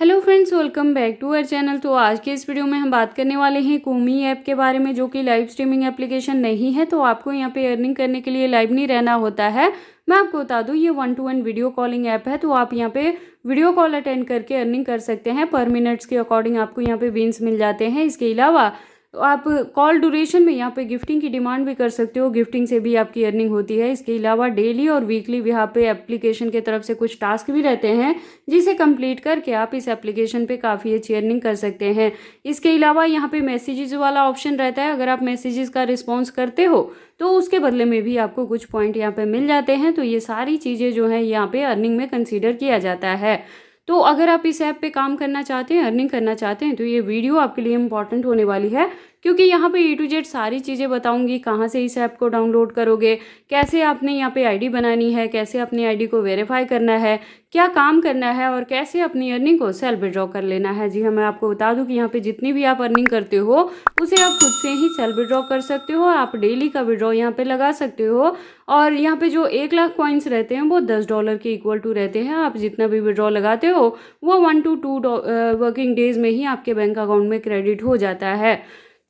Hello friends, welcome back to our channel. तो आज के इस वीडियो में हम बात करने वाले हैं कूमी ऐप के बारे में, जो कि लाइव स्ट्रीमिंग एप्लीकेशन नहीं है। तो आपको यहाँ पे अर्निंग करने के लिए लाइव नहीं रहना होता है। मैं आपको बता दूं, ये 1-to-1 वीडियो कॉलिंग ऐप है। तो आप यहाँ पे वीडियो कॉल अटेंड करके अर्निंग कर सकते हैं। पर मिनट्स के अकॉर्डिंग आपको यहाँ पे विन्स मिल जाते हैं। इसके अलावा आप कॉल ड्यूरेशन में यहाँ पे गिफ्टिंग की डिमांड भी कर सकते हो। गिफ्टिंग से भी आपकी अर्निंग होती है। इसके अलावा डेली और वीकली यहाँ पे एप्लीकेशन की तरफ से कुछ टास्क भी रहते हैं, जिसे कंप्लीट करके आप इस एप्लीकेशन पे काफ़ी अच्छी अर्निंग कर सकते हैं। इसके अलावा यहाँ पे मैसेजेस वाला ऑप्शन रहता है। अगर आप मैसेजेस का रिस्पॉन्स करते हो तो उसके बदले में भी आपको कुछ पॉइंट यहाँ पे मिल जाते हैं। तो ये सारी चीज़ें जो है यहाँ पे अर्निंग में कंसीडर किया जाता है। तो अगर आप इस ऐप पे काम करना चाहते हैं, अर्निंग करना चाहते हैं, तो ये वीडियो आपके लिए इंपॉर्टेंट होने वाली है, क्योंकि यहाँ पे A to Z सारी चीज़ें बताऊंगी। कहाँ से इस ऐप को डाउनलोड करोगे, कैसे आपने यहाँ पे आईडी बनानी है, कैसे अपनी आईडी को वेरीफाई करना है, क्या काम करना है, और कैसे अपनी अर्निंग को सेल्फ विड्रॉ कर लेना है। जी हाँ, मैं आपको बता दूं कि यहाँ पे जितनी भी आप अर्निंग करते हो उसे आप खुद से ही सेल्फ विड्रॉ कर सकते हो। आप डेली का विड्रॉ यहाँ पे लगा सकते हो। और यहाँ पे जो 1 लाख कॉइन्स रहते हैं वो $10 के इक्वल टू रहते हैं। आप जितना भी विड्रॉ लगाते हो वो 1 to 2 वर्किंग डेज में ही आपके बैंक अकाउंट में क्रेडिट हो जाता है।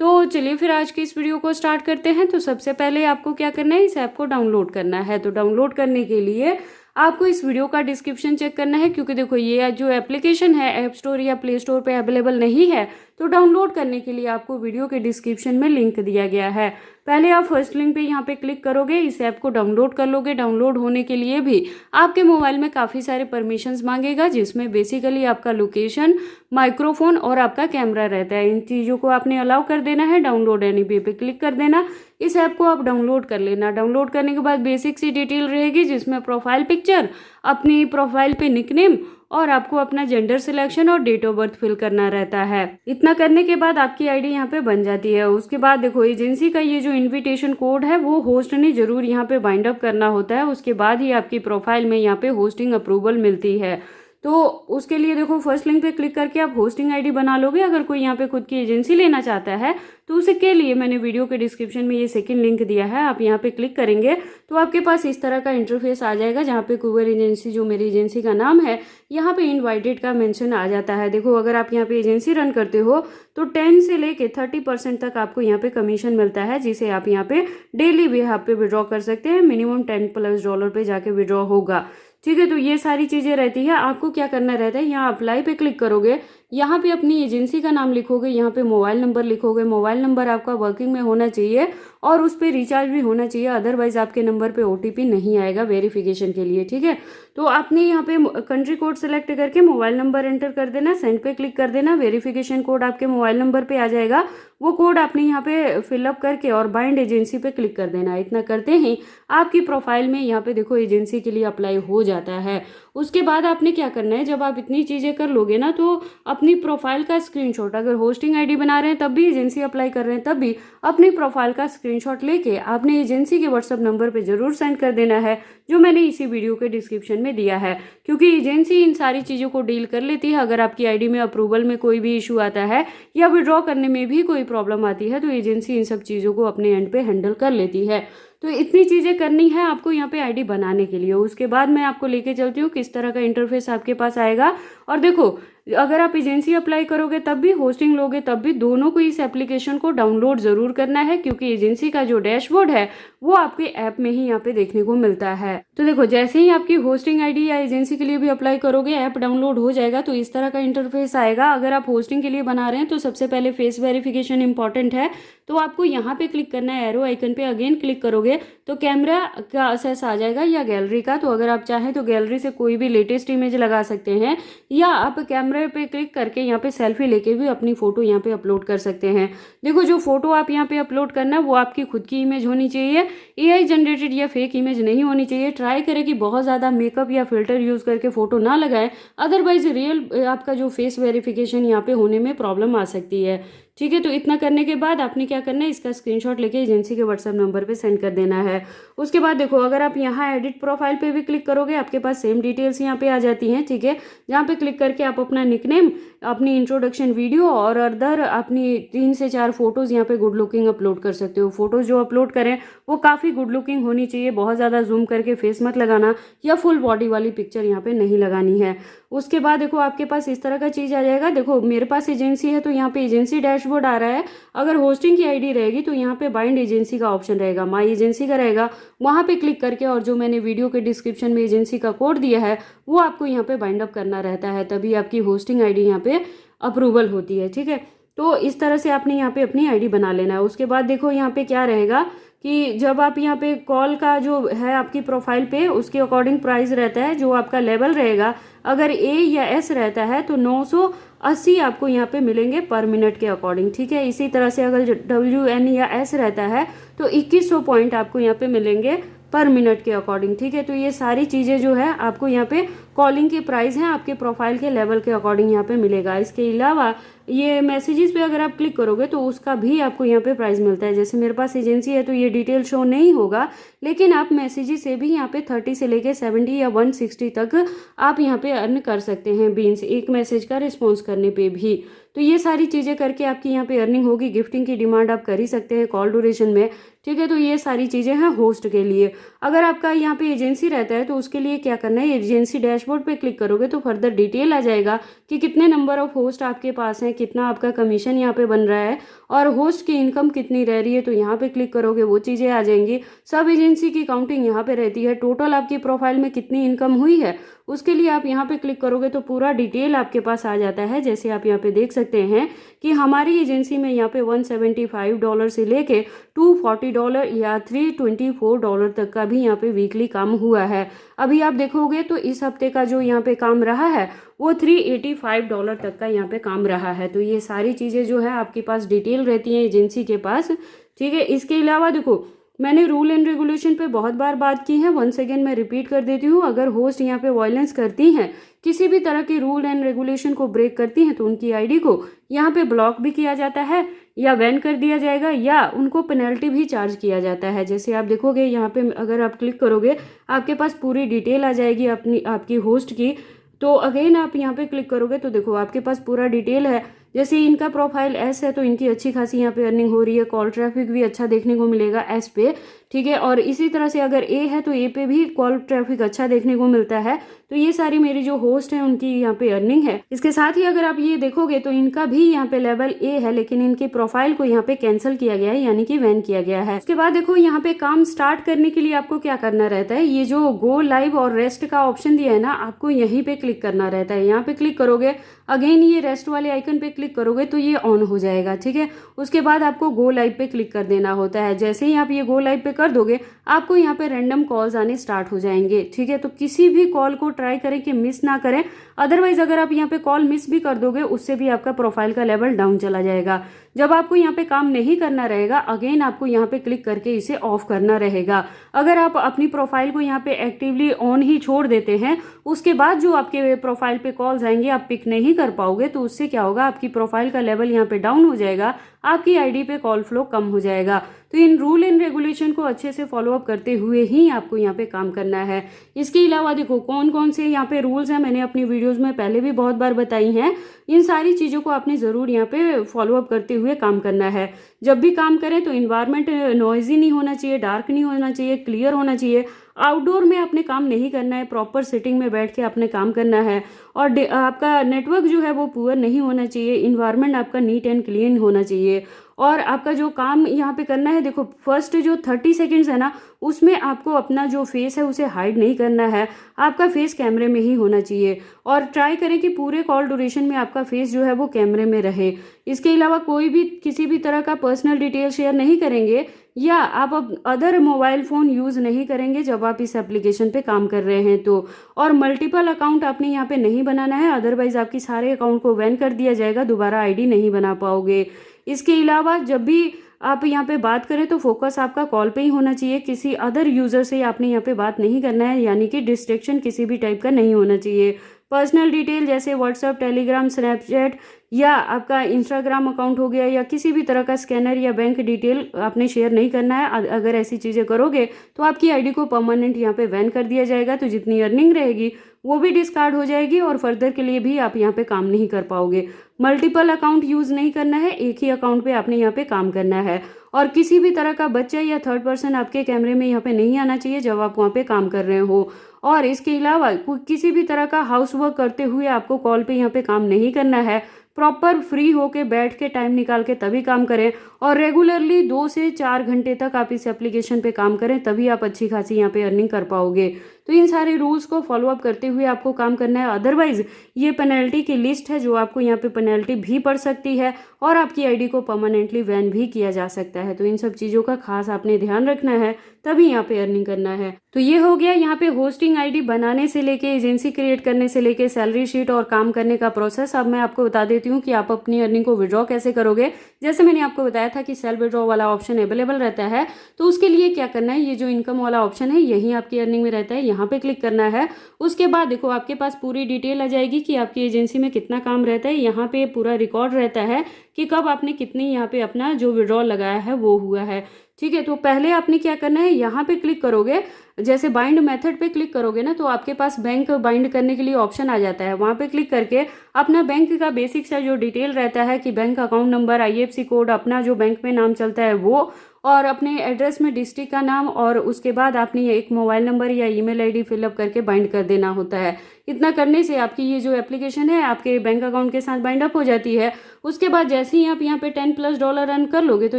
तो चलिए फिर आज की इस वीडियो को स्टार्ट करते हैं। तो सबसे पहले आपको क्या करना है, इस ऐप को डाउनलोड करना है। तो डाउनलोड करने के लिए आपको इस वीडियो का डिस्क्रिप्शन चेक करना है, क्योंकि देखो ये जो एप्लीकेशन है ऐप स्टोर या प्ले स्टोर पे अवेलेबल नहीं है। तो डाउनलोड करने के लिए आपको वीडियो के डिस्क्रिप्शन में लिंक दिया गया है। पहले आप फर्स्ट लिंक पे यहाँ पे क्लिक करोगे, इस ऐप को डाउनलोड कर लोगे। डाउनलोड होने के लिए भी आपके मोबाइल में काफ़ी सारे परमिशंस मांगेगा, जिसमें बेसिकली आपका लोकेशन, माइक्रोफोन और आपका कैमरा रहता है। इन चीज़ों को आपने अलाउ कर देना है। डाउनलोड एनी पे क्लिक कर देना। इस ऐप को आप डाउनलोड कर लेना। डाउनलोड करने के बाद बेसिक सी डिटेल रहेगी, जिसमें प्रोफाइल पिक्चर, अपनी प्रोफाइल पे निकनेम और आपको अपना जेंडर सिलेक्शन और डेट ऑफ बर्थ फिल करना रहता है। इतना करने के बाद आपकी आईडी यहाँ पे बन जाती है। उसके बाद देखो, एजेंसी का ये जो इनविटेशन कोड है वो होस्ट ने जरूर यहाँ पे बाइंड अप करना होता है। उसके बाद ही आपकी प्रोफाइल में यहाँ पे होस्टिंग अप्रूवल मिलती है। तो उसके लिए देखो, फर्स्ट लिंक पे क्लिक करके आप होस्टिंग आईडी बना लोगे। अगर कोई यहाँ पे खुद की एजेंसी लेना चाहता है तो उसके लिए मैंने वीडियो के डिस्क्रिप्शन में ये सेकंड लिंक दिया है। आप यहाँ पे क्लिक करेंगे तो आपके पास इस तरह का इंटरफेस आ जाएगा, जहाँ पे कुबेर एजेंसी, जो मेरी एजेंसी का नाम है, यहाँ पे इनवाइटेड का मेंशन आ जाता है। देखो, अगर आप यहाँ पे एजेंसी रन करते हो तो 10 से लेके 30% तक आपको यहाँ पे कमीशन मिलता है, जिसे आप यहाँ पे डेली भी यहाँ पे विड्रॉ कर सकते हैं। मिनिमम $10+ पे जाके विड्रॉ होगा। ठीक है, तो ये सारी चीज़ें रहती है। आपको क्या करना रहता है, यहाँ अप्लाई पे क्लिक करोगे, यहाँ पे अपनी एजेंसी का नाम लिखोगे, यहाँ पे मोबाइल नंबर लिखोगे। मोबाइल नंबर आपका वर्किंग में होना चाहिए और उस पर रिचार्ज भी होना चाहिए, अदरवाइज आपके नंबर पे OTP नहीं आएगा वेरिफिकेशन के लिए। ठीक है, तो आपने यहाँ पे कंट्री कोड सेलेक्ट करके मोबाइल नंबर एंटर कर देना, सेंड पे क्लिक कर देना। वेरिफिकेशन कोड आपके मोबाइल नंबर पे आ जाएगा। वो कोड आपने यहाँ पे फिलअप करके और बाइंड एजेंसी पे क्लिक कर देना। इतना करते ही आपकी प्रोफाइल में यहाँ पे देखो एजेंसी के लिए अप्लाई हो जाता है। उसके बाद आपने क्या करना है, जब आप इतनी चीज़ें कर लोगे ना, तो अपनी प्रोफाइल का स्क्रीनशॉट, अगर होस्टिंग आईडी बना रहे हैं तब भी, एजेंसी अप्लाई कर रहे हैं तब भी, अपनी प्रोफाइल का स्क्रीनशॉट लेके आपने एजेंसी के व्हाट्सएप नंबर पे जरूर सेंड कर देना है, जो मैंने इसी वीडियो के डिस्क्रिप्शन में दिया है। क्योंकि एजेंसी इन सारी चीज़ों को डील कर लेती है। अगर आपकी आईडी में अप्रूवल में कोई भी इशू आता है या विड्रॉ करने में भी कोई प्रॉब्लम आती है, तो एजेंसी इन सब चीज़ों को अपने एंड पे हैंडल कर लेती है। तो इतनी चीज़ें करनी है आपको यहाँ पे आईडी बनाने के लिए। उसके बाद मैं आपको लेके चलती हूँ किस तरह का इंटरफेस आपके पास आएगा। और देखो, अगर आप एजेंसी अप्लाई करोगे तब भी, होस्टिंग लोगे तब भी, दोनों को इस एप्लीकेशन को डाउनलोड ज़रूर करना है, क्योंकि एजेंसी का जो डैशबोर्ड है वो आपके ऐप में ही यहाँ पे देखने को मिलता है। तो देखो, जैसे ही आपकी होस्टिंग आईडी या एजेंसी के लिए भी अप्लाई करोगे, ऐप डाउनलोड हो जाएगा तो इस तरह का इंटरफेस आएगा। अगर आप होस्टिंग के लिए बना रहे हैं तो सबसे पहले फेस वेरिफिकेशन इंपॉर्टेंट है। तो आपको यहाँ पे क्लिक करना है, एरो आइकन पे अगेन क्लिक करोगे तो कैमरा का असेस आ जाएगा या गैलरी का। तो अगर आप चाहें तो गैलरी से कोई भी लेटेस्ट इमेज लगा सकते हैं, या आप कैमरे पे क्लिक करके यहाँ पे सेल्फी लेके भी अपनी फोटो यहाँ पे अपलोड कर सकते हैं। देखो, जो फोटो आप यहाँ पे अपलोड करना है वो आपकी खुद की इमेज होनी चाहिए, AI जनरेटेड या फेक इमेज नहीं होनी चाहिए। ट्राई करें कि बहुत ज़्यादा मेकअप या फिल्टर यूज़ करके फोटो ना लगाएं, अदरवाइज रियल आपका जो फेस वेरिफिकेशन यहाँ पे होने में प्रॉब्लम आ सकती है। ठीक है, तो इतना करने के बाद आपने क्या करना है, इसका स्क्रीनशॉट लेके एजेंसी के व्हाट्सएप नंबर पे सेंड कर देना है। उसके बाद देखो, अगर आप यहाँ एडिट प्रोफाइल पे भी क्लिक करोगे, आपके पास सेम डिटेल्स यहाँ पे आ जाती हैं। ठीक है, जहाँ पे क्लिक करके आप अपना निकनेम, अपनी इंट्रोडक्शन वीडियो और अदर अपनी 3 से 4 फोटोज़ यहाँ पे गुड लुकिंग अपलोड कर सकते हो। फोटोज़ जो अपलोड करें वो काफ़ी गुड लुकिंग होनी चाहिए, बहुत ज़्यादा जूम करके फेस मत लगाना, या फुल बॉडी वाली पिक्चर यहाँ पे नहीं लगानी है। उसके बाद देखो आपके पास इस तरह का चीज़ आ जाएगा। देखो मेरे पास एजेंसी है तो यहाँ पे एजेंसी डैशबोर्ड आ रहा है। अगर होस्टिंग की आईडी रहेगी तो यहाँ पे बाइंड एजेंसी का ऑप्शन रहेगा, माई एजेंसी का रहेगा, वहाँ पे क्लिक करके और जो मैंने वीडियो के डिस्क्रिप्शन में एजेंसी का कोड दिया है वो आपको यहाँ पे बाइंड अप करना रहता है, तभी आपकी होस्टिंग आईडी यहाँ पे अप्रूवल होती है। ठीक है, तो इस तरह से आपने यहाँ पे अपनी आईडी बना लेना है। उसके बाद देखो यहाँ पे क्या रहेगा कि जब आप यहाँ पे कॉल का जो है आपकी प्रोफाइल पे उसके अकॉर्डिंग प्राइस रहता है, जो आपका लेवल रहेगा अगर ए या एस रहता है तो 980 आपको यहाँ पे मिलेंगे पर मिनट के अकॉर्डिंग। ठीक है, इसी तरह से अगर WN या एस रहता है तो 2100 पॉइंट आपको यहाँ पे मिलेंगे पर मिनट के अकॉर्डिंग। ठीक है, तो ये सारी चीज़ें जो है आपको यहाँ पे कॉलिंग के प्राइस हैं आपके प्रोफाइल के लेवल के अकॉर्डिंग यहाँ पे मिलेगा। इसके अलावा ये मैसेजेस पे अगर आप क्लिक करोगे तो उसका भी आपको यहाँ पे प्राइस मिलता है। जैसे मेरे पास एजेंसी है तो ये डिटेल शो नहीं होगा, लेकिन आप मैसेजेस से भी यहाँ पे 30 से लेके 70 या 160 तक आप यहाँ पे अर्न कर सकते हैं बीन्स, एक मैसेज का रिस्पॉन्स करने पे भी। तो ये सारी चीज़ें करके आपकी यहाँ पे अर्निंग होगी। गिफ्टिंग की डिमांड आप कर ही सकते हैं कॉल ड्यूरेशन में। ठीक है, तो ये सारी चीज़ें हैं होस्ट के लिए। अगर आपका यहाँ पे एजेंसी रहता है तो उसके लिए क्या करना है, एजेंसी डैशबोर्ड पे क्लिक करोगे तो फर्दर डिटेल आ जाएगा कि कितने नंबर ऑफ होस्ट आपके पास हैं, कितना आपका कमीशन यहाँ पे बन रहा है और होस्ट की इनकम कितनी रह रही है। तो यहाँ पे क्लिक करोगे वो चीज़ें आ जाएंगी। सब एजेंसी की काउंटिंग यहाँ पे रहती है, टोटल आपकी प्रोफाइल में कितनी इनकम हुई है उसके लिए आप यहाँ पे क्लिक करोगे तो पूरा डिटेल आपके पास आ जाता है। जैसे आप यहाँ पे देख सकते हैं कि हमारी एजेंसी में यहाँ पे $175 से लेके $240 या $324 तक का भी यहाँ पे वीकली काम हुआ है। अभी आप देखोगे तो इस हफ्ते का जो यहाँ पे काम रहा है वो $385 तक का यहाँ पे काम रहा है। तो ये सारी चीज़ें जो है आपके पास डिटेल रहती हैं एजेंसी के पास। ठीक है, इसके अलावा देखो मैंने रूल एंड रेगुलेशन पे बहुत बार बात की है, वंस अगेन मैं रिपीट कर देती हूँ। अगर होस्ट यहाँ पे वायलेंस करती हैं, किसी भी तरह के रूल एंड रेगुलेशन को ब्रेक करती हैं तो उनकी आईडी को यहाँ पे ब्लॉक भी किया जाता है या बैन कर दिया जाएगा या उनको पेनल्टी भी चार्ज किया जाता है। जैसे आप देखोगे यहाँ पे अगर आप क्लिक करोगे आपके पास पूरी डिटेल आ जाएगी अपनी आपकी होस्ट की। तो अगेन आप यहाँ पे क्लिक करोगे तो देखो आपके पास पूरा डिटेल है। जैसे इनका प्रोफाइल एस है तो इनकी अच्छी खासी यहाँ पे अर्निंग हो रही है, कॉल ट्रैफिक भी अच्छा देखने को मिलेगा एस पे। ठीक है, और इसी तरह से अगर ए है तो ए पे भी कॉल ट्रैफिक अच्छा देखने को मिलता है। तो ये सारी मेरी जो होस्ट है उनकी यहाँ पे अर्निंग है। इसके साथ ही अगर आप ये देखोगे तो इनका भी यहाँ पे लेवल ए है, लेकिन इनके प्रोफाइल को यहाँ पे कैंसिल किया गया है, यानी कि बैन किया गया है। उसके बाद देखो यहाँ पे काम स्टार्ट करने के लिए आपको क्या करना रहता है, ये जो गो लाइव और रेस्ट का ऑप्शन दिया है ना, आपको यहीं पे क्लिक करना रहता है। यहाँ पे क्लिक करोगे, अगेन ये रेस्ट वाले आइकन पे क्लिक करोगे तो ये ऑन हो जाएगा। ठीक है, उसके बाद आपको गो लाइव पे क्लिक कर देना होता है। जैसे ही आप ये गो लाइव पे कर दोगे आपको यहाँ पे रैंडम कॉल्स आने स्टार्ट हो जाएंगे। ठीक है, तो किसी भी कॉल को ट्राई करें कि मिस ना करें, अदरवाइज अगर आप यहाँ पे कॉल मिस भी कर दोगे उससे भी आपका प्रोफाइल का लेवल डाउन चला जाएगा। जब आपको यहाँ पे काम नहीं करना रहेगा अगेन आपको यहाँ पे क्लिक करके इसे ऑफ करना रहेगा। अगर आप अपनी प्रोफाइल को यहाँ पे एक्टिवली ऑन ही छोड़ देते हैं, उसके बाद जो आपके प्रोफाइल पे कॉल्स आएंगे आप पिक नहीं कर पाओगे, तो उससे क्या होगा, आपकी प्रोफाइल का लेवल यहाँ पे डाउन हो जाएगा, आपकी आईडी पे कॉल फ्लो कम हो जाएगा। तो इन रूल एंड रेगुलेशन को अच्छे से फॉलो अप करते हुए ही आपको यहाँ पे काम करना है। इसके अलावा देखो कौन कौन से यहाँ पे रूल्स हैं, मैंने अपनी वीडियोस में पहले भी बहुत बार बताई हैं। इन सारी चीज़ों को आपने ज़रूर यहाँ पे फॉलो अप करते हुए काम करना है। जब भी काम करें तो इन्वायरमेंट नॉइजी नहीं होना चाहिए, डार्क नहीं होना चाहिए, क्लियर होना चाहिए। आउटडोर में आपने काम नहीं करना है, प्रॉपर सिटिंग में बैठ के आपने काम करना है। और आपका नेटवर्क जो है वो पुअर नहीं होना चाहिए, इन्वायरमेंट आपका नीट एंड क्लीन होना चाहिए। और आपका जो काम यहाँ पे करना है, देखो फर्स्ट जो 30 सेकेंड्स है ना, उसमें आपको अपना जो फेस है उसे हाइड नहीं करना है, आपका फेस कैमरे में ही होना चाहिए। और ट्राई करें कि पूरे कॉल ड्यूरेशन में आपका फेस जो है वो कैमरे में रहे। इसके अलावा कोई भी किसी भी तरह का पर्सनल डिटेल शेयर नहीं करेंगे या आप अदर मोबाइल फ़ोन यूज़ नहीं करेंगे जब आप इस एप्लीकेशन पे काम कर रहे हैं तो। और मल्टीपल अकाउंट आपने यहाँ पे नहीं बनाना है, अदरवाइज आपकी सारे अकाउंट को बैन कर दिया जाएगा, दोबारा आईडी नहीं बना पाओगे। इसके अलावा जब भी आप यहाँ पे बात करें तो फोकस आपका कॉल पे ही होना चाहिए, किसी अदर यूज़र से आपने यहाँ पे बात नहीं करना है, यानी कि डिस्ट्रैक्शन किसी भी टाइप का नहीं होना चाहिए। पर्सनल डिटेल जैसे व्हाट्सएप, टेलीग्राम, स्नैपचैट या आपका इंस्टाग्राम अकाउंट हो गया या किसी भी तरह का स्कैनर या बैंक डिटेल आपने शेयर नहीं करना है। अगर ऐसी चीज़ें करोगे तो आपकी आईडी को परमानेंट यहाँ पे बैन कर दिया जाएगा, तो जितनी अर्निंग रहेगी वो भी डिस्कार्ड हो जाएगी और फर्दर के लिए भी आप यहाँ पे काम नहीं कर पाओगे। मल्टीपल अकाउंट यूज़ नहीं करना है, एक ही अकाउंट पे आपने यहाँ पे काम करना है। और किसी भी तरह का बच्चा या थर्ड पर्सन आपके कैमरे में यहाँ पे नहीं आना चाहिए जब आप वहाँ पे काम कर रहे हो। और इसके अलावा किसी भी तरह का हाउस वर्क करते हुए आपको कॉल पे यहाँ पे काम नहीं करना है। प्रॉपर फ्री होके बैठ के टाइम निकाल के तभी काम करें और रेगुलरली 2 से 4 घंटे तक आप इस एप्लीकेशन पे काम करें, तभी आप अच्छी खासी यहाँ पे अर्निंग कर पाओगे। तो इन सारे रूल्स को फॉलो अप करते हुए आपको काम करना है, अदरवाइज ये पेनल्टी की लिस्ट है जो आपको यहाँ पे पेनल्टी भी पड़ सकती है और आपकी आईडी को परमानेंटली बैन भी किया जा सकता है। तो इन सब चीज़ों का खास आपने ध्यान रखना है, तभी यहाँ पे अर्निंग करना है। तो ये हो गया यहाँ पे होस्टिंग आईडी बनाने से लेके एजेंसी क्रिएट करने से लेके सैलरी शीट और काम करने का प्रोसेस। अब मैं आपको बता देती हूँ कि आप अपनी अर्निंग को विड्रॉ कैसे करोगे। जैसे मैंने आपको बताया था कि सेल्फ विड्रॉ वाला ऑप्शन अवेलेबल रहता है, तो उसके लिए क्या करना है, ये जो इनकम वाला ऑप्शन है यही आपकी अर्निंग में रहता है, यहाँ पे क्लिक करना है। उसके बाद देखो आपके पास पूरी डिटेल आ जाएगी कि आपकी एजेंसी में कितना काम रहता है। यहाँ पे पूरा रिकॉर्ड रहता है कि कब आपने कितनी यहाँ पे अपना जो विड्रॉ लगाया है वो हुआ है। ठीक है, तो पहले आपने क्या करना है, यहाँ पे क्लिक करोगे, जैसे बाइंड मेथड पे क्लिक करोगे ना, तो आपके पास बैंक बाइंड करने के लिए ऑप्शन आ जाता है। वहाँ पे क्लिक करके अपना बैंक का बेसिक सा जो डिटेल रहता है कि bank account number, IFSC code, अपना जो बैंक में नाम चलता है वो, और अपने एड्रेस में डिस्ट्रिक्ट का नाम, और उसके बाद आपने एक मोबाइल नंबर या ईमेल आईडी फिलअप करके बाइंड कर देना होता है। इतना करने से आपकी ये जो एप्लीकेशन है आपके बैंक अकाउंट के साथ बाइंड अप हो जाती है। उसके बाद जैसे ही आप यहाँ पे $10+ अर्न कर लोगे, तो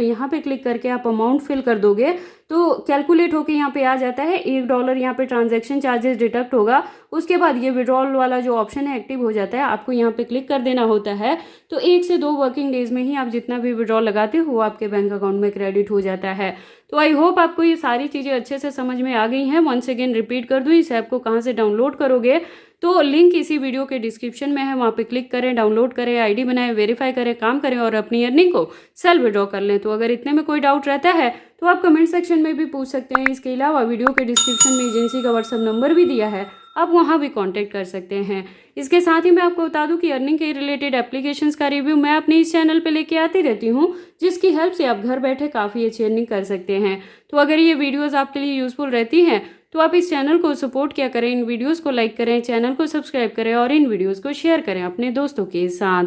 यहाँ पे क्लिक करके आप अमाउंट फिल कर दोगे, तो कैलकुलेट होके यहाँ पे आ जाता है। $1 यहाँ पे ट्रांजैक्शन चार्जेस डिडक्ट होगा। उसके बाद ये विड्रॉल वाला जो ऑप्शन है एक्टिव हो जाता है, आपको यहाँ पे क्लिक कर देना होता है। तो 1 से 2 वर्किंग डेज में ही आप जितना भी विड्रॉल लगाते हो वो आपके बैंक अकाउंट में क्रेडिट हो जाता है। तो आई होप आपको ये सारी चीज़ें अच्छे से समझ में आ गई हैं। वंस अगेन रिपीट कर दूँ, इस ऐप को कहाँ से डाउनलोड करोगे, तो लिंक इसी वीडियो के डिस्क्रिप्शन में है, वहाँ पे क्लिक करें, डाउनलोड करें, आईडी बनाएं, वेरीफाई करें, काम करें और अपनी अर्निंग को सेल्फ विड्रॉ कर लें। तो अगर इतने में कोई डाउट रहता है तो आप कमेंट सेक्शन में भी पूछ सकते हैं। इसके अलावा वीडियो के डिस्क्रिप्शन में एजेंसी का व्हाट्सएप नंबर भी दिया है, आप वहाँ भी कॉन्टैक्ट कर सकते हैं। इसके साथ ही मैं आपको बता दूं कि अर्निंग के रिलेटेड एप्लीकेशंस का रिव्यू मैं अपने इस चैनल पे लेके आती रहती हूँ, जिसकी हेल्प से आप घर बैठे काफ़ी अच्छी अर्निंग कर सकते हैं। तो अगर ये वीडियोज़ आपके लिए यूजफुल रहती हैं तो आप इस चैनल को सपोर्ट किया करें, इन वीडियोज़ को लाइक करें, चैनल को सब्सक्राइब करें और इन वीडियोज़ को शेयर करें अपने दोस्तों के साथ।